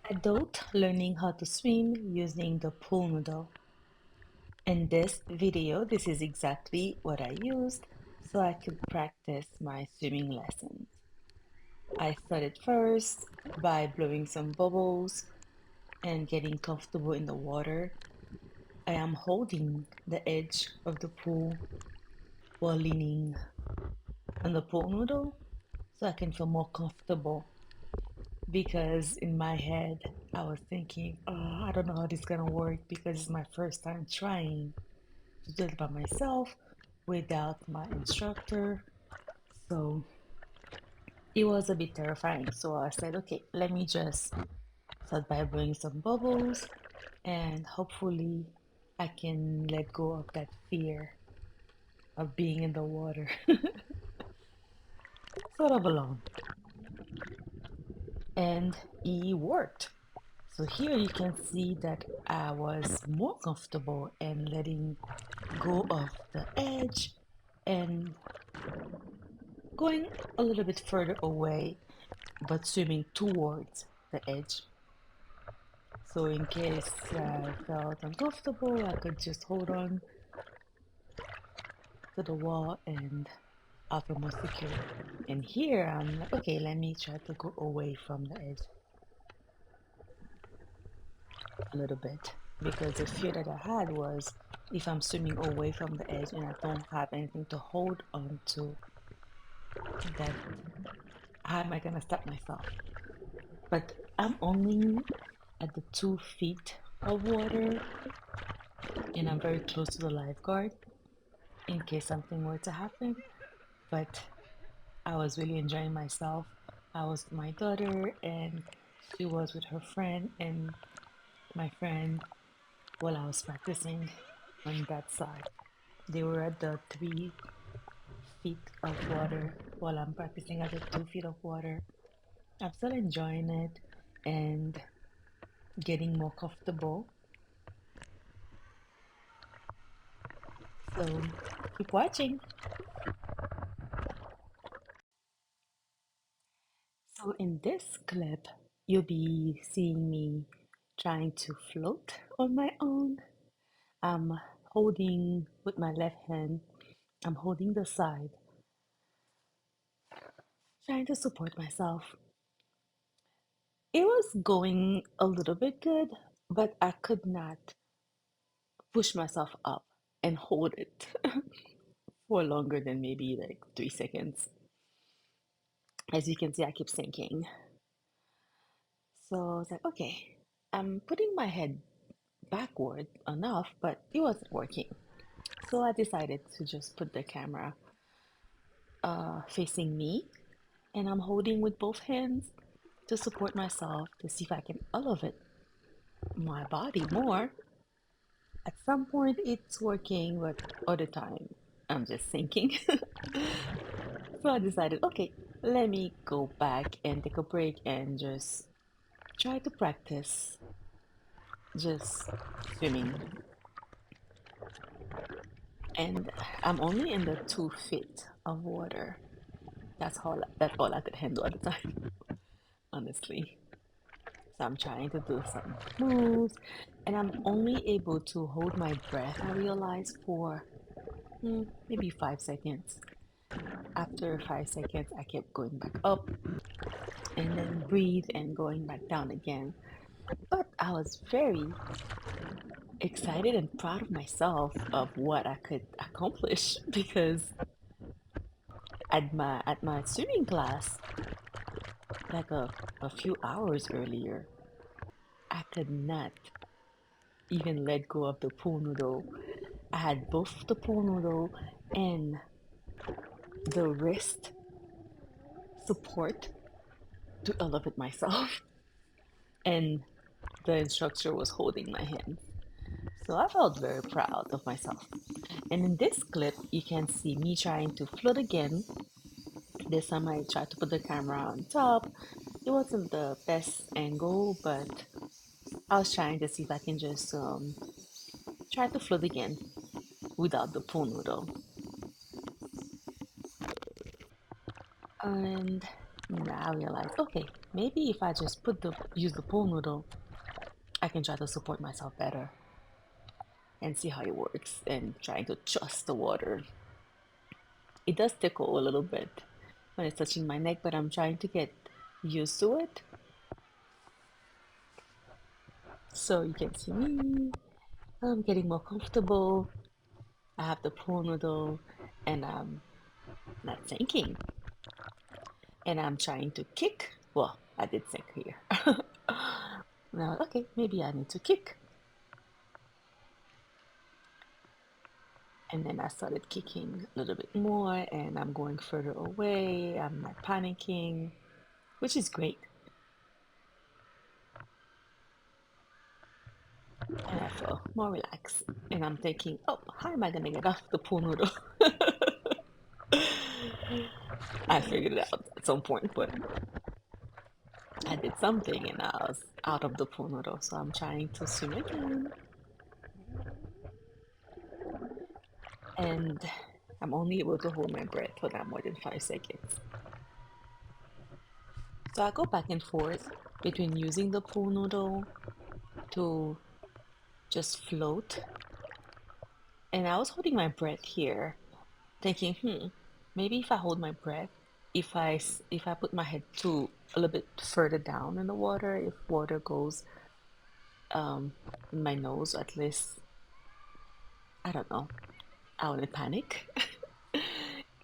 Adult learning how to swim using the pool noodle. In this video, this is exactly what I used so I could practice my swimming lessons. I started first by blowing some bubbles and getting comfortable in the water. I am holding the edge of the pool while leaning on the pool noodle so I can feel more comfortable because in my head I was thinking, oh, I don't know how this is gonna work because it's my first time trying to do it by myself without my instructor. So it was a bit terrifying. So I said, okay, let me just start by blowing some bubbles and hopefully I can let go of that fear of being in the water, sort of alone. And it worked. So here you can see that I was more comfortable and letting go of the edge and going a little bit further away, but swimming towards the edge. So in case I felt uncomfortable, I could just hold on to the wall and I feel more secure. And here I'm like, okay, let me try to go away from the edge a little bit because the fear that I had was if I'm swimming away from the edge and I don't have anything to hold on to, that how am I gonna stop myself? But I'm only at the 2 feet of water and I'm very close to the lifeguard in case something were to happen. But I was really enjoying myself. I was with my daughter and she was with her friend and my friend while I was practicing on that side. They were at the 3 feet of water while I'm practicing at the 2 feet of water. I'm still enjoying it and getting more comfortable. So keep watching. So in this clip, you'll be seeing me trying to float on my own. I'm holding with my left hand, I'm holding the side, trying to support myself. It was going a little bit good, but I could not push myself up and hold it for longer than maybe like 3 seconds. As you can see, I keep sinking. So I was like, okay, I'm putting my head backward enough, but it wasn't working. So I decided to just put the camera facing me and I'm holding with both hands to support myself to see if I can elevate my body more. At some point it's working, but other time I'm just sinking. So I decided, okay, let me go back and take a break and just try to practice just swimming. And I'm only in the 2 feet of water. That's all I could handle at the time, honestly. So I'm trying to do some moves, and I'm only able to hold my breath, I realize, for maybe 5 seconds. After 5 seconds, I kept going back up and then breathe and going back down again. But I was very excited and proud of myself of what I could accomplish because at my swimming class, like a few hours earlier, I could not even let go of the pool noodle. I had both the pool noodle and the wrist support to elevate myself, and the instructor was holding my hand. So I felt very proud of myself. And in this clip, you can see me trying to float again. This time I tried to put the camera on top. It wasn't the best angle, but I was trying to see if I can just try to float again without the pool noodle. And Now I realize, okay, maybe if I just use the pool noodle, I can try to support myself better and see how it works and trying to trust the water. It does tickle a little bit when it's touching my neck, but I'm trying to get used to it. So you can see me. I'm getting more comfortable. I have the pool noodle and I'm not sinking. And I'm trying to kick. Well, I did sink here. Now, okay, maybe I need to kick. And then I started kicking a little bit more and I'm going further away. I'm not panicking, which is great. And I feel more relaxed. And I'm thinking, oh, how am I going to get off the pool noodle? I figured it out at some point, but I did something and I was out of the pool noodle. So I'm trying to swim again. And I'm only able to hold my breath for not more than 5 seconds. So I go back and forth between using the pool noodle to just float. And I was holding my breath here, thinking, maybe if I hold my breath, if I put my head too a little bit further down in the water, if water goes um, in my nose, at least I don't know, I wouldn't panic.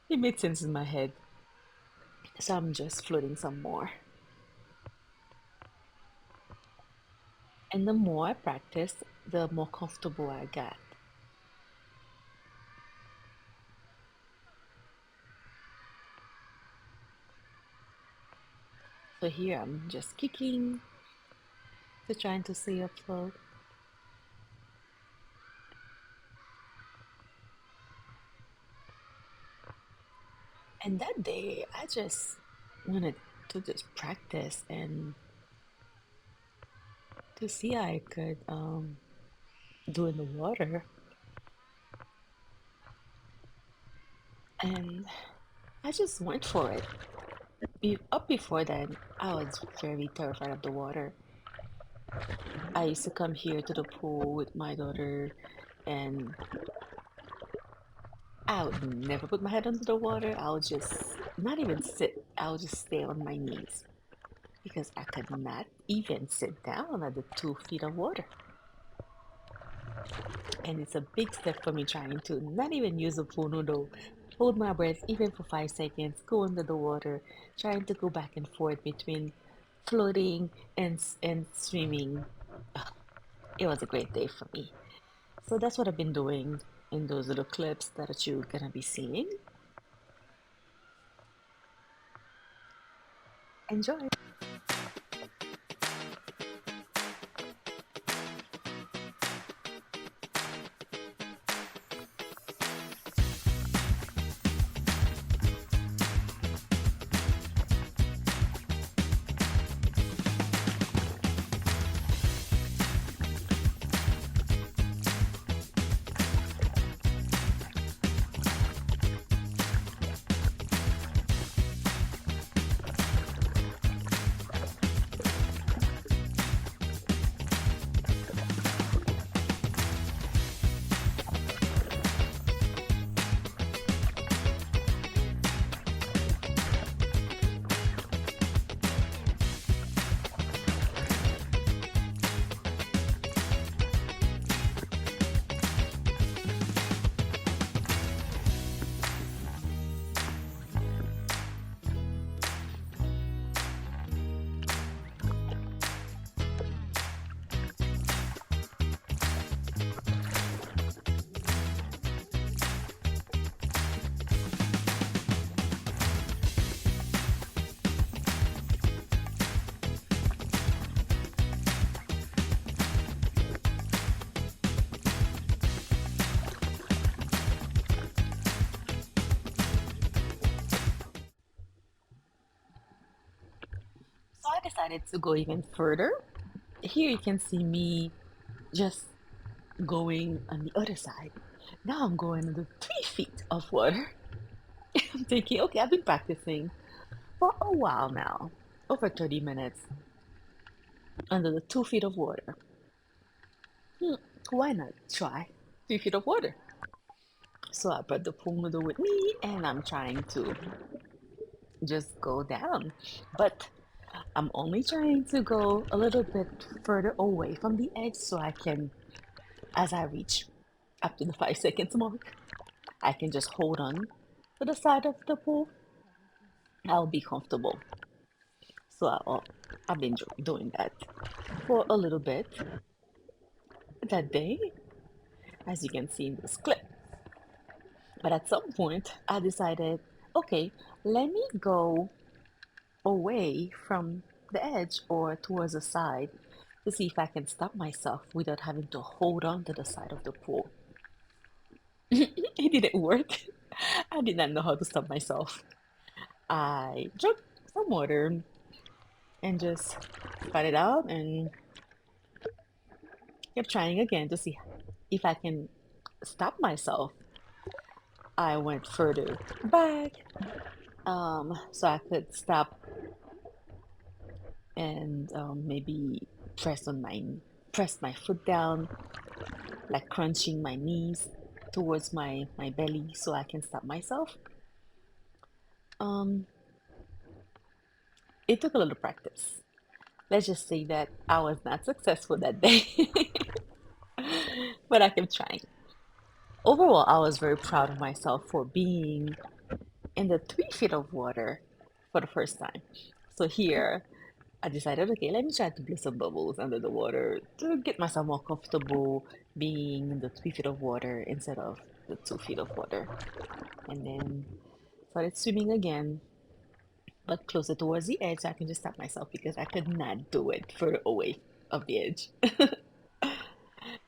It made sense in my head, so I'm just floating some more. And the more I practiced, the more comfortable I got. So here I'm just kicking to trying to stay afloat. And that day, I just wanted to just practice and to see how I could do in the water. And I just went for it. Up before then, I was very terrified of the water. I used to come here to the pool with my daughter, and I would never put my head under the water. I would just not even sit. I would just stay on my knees because I could not even sit down at the 2 feet of water. And it's a big step for me trying to not even use a pool noodle, hold my breath even for 5 seconds, go under the water, trying to go back and forth between floating and swimming. It was a great day for me. So that's what I've been doing in those little clips that you're gonna be seeing. Enjoy. So I decided to go even further. Here you can see me just going on the other side. Now I'm going under 3 feet of water. I'm thinking, okay, I've been practicing for a while now, over 30 minutes under the 2 feet of water. Hmm, why not try 3 feet of water? So I brought the pool noodle with me and I'm trying to just go down. But I'm only trying to go a little bit further away from the edge so I can, as I reach up to the 5 seconds mark, I can just hold on to the side of the pool. I'll be comfortable. So I've been doing that for a little bit that day, as you can see in this clip. But at some point, I decided, okay, let me go away from the edge or towards the side to see if I can stop myself without having to hold on to the side of the pool. It didn't work. I did not know how to stop myself. I drank some water and just spat it out and kept trying again to see if I can stop myself. I went further back so I could stop and maybe press my foot down, like crunching my knees towards my belly so I can stop myself. Um, it took a little practice. Let's just say that I was not successful that day, but I kept trying. Overall, I was very proud of myself for being in the 3 feet of water for the first time. So here, I decided, okay, let me try to blow some bubbles under the water to get myself more comfortable being in the 3 feet of water instead of the 2 feet of water. And then started swimming again, but closer towards the edge, so I can just stop myself because I could not do it further away of the edge.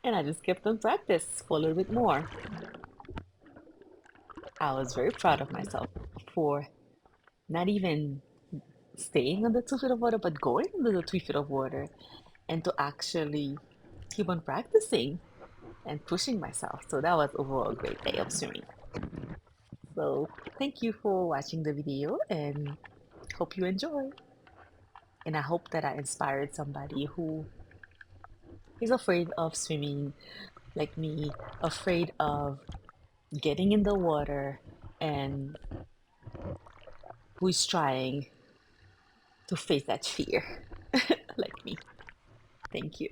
And I just kept on practice for a little bit more. I was very proud of myself for not even staying under 2 feet of water, but going under the 3 feet of water and to actually keep on practicing and pushing myself. So that was overall a great day of swimming. So thank you for watching the video and hope you enjoy. And I hope that I inspired somebody who is afraid of swimming like me, afraid of getting in the water, and who's trying to face that fear like me. Thank you.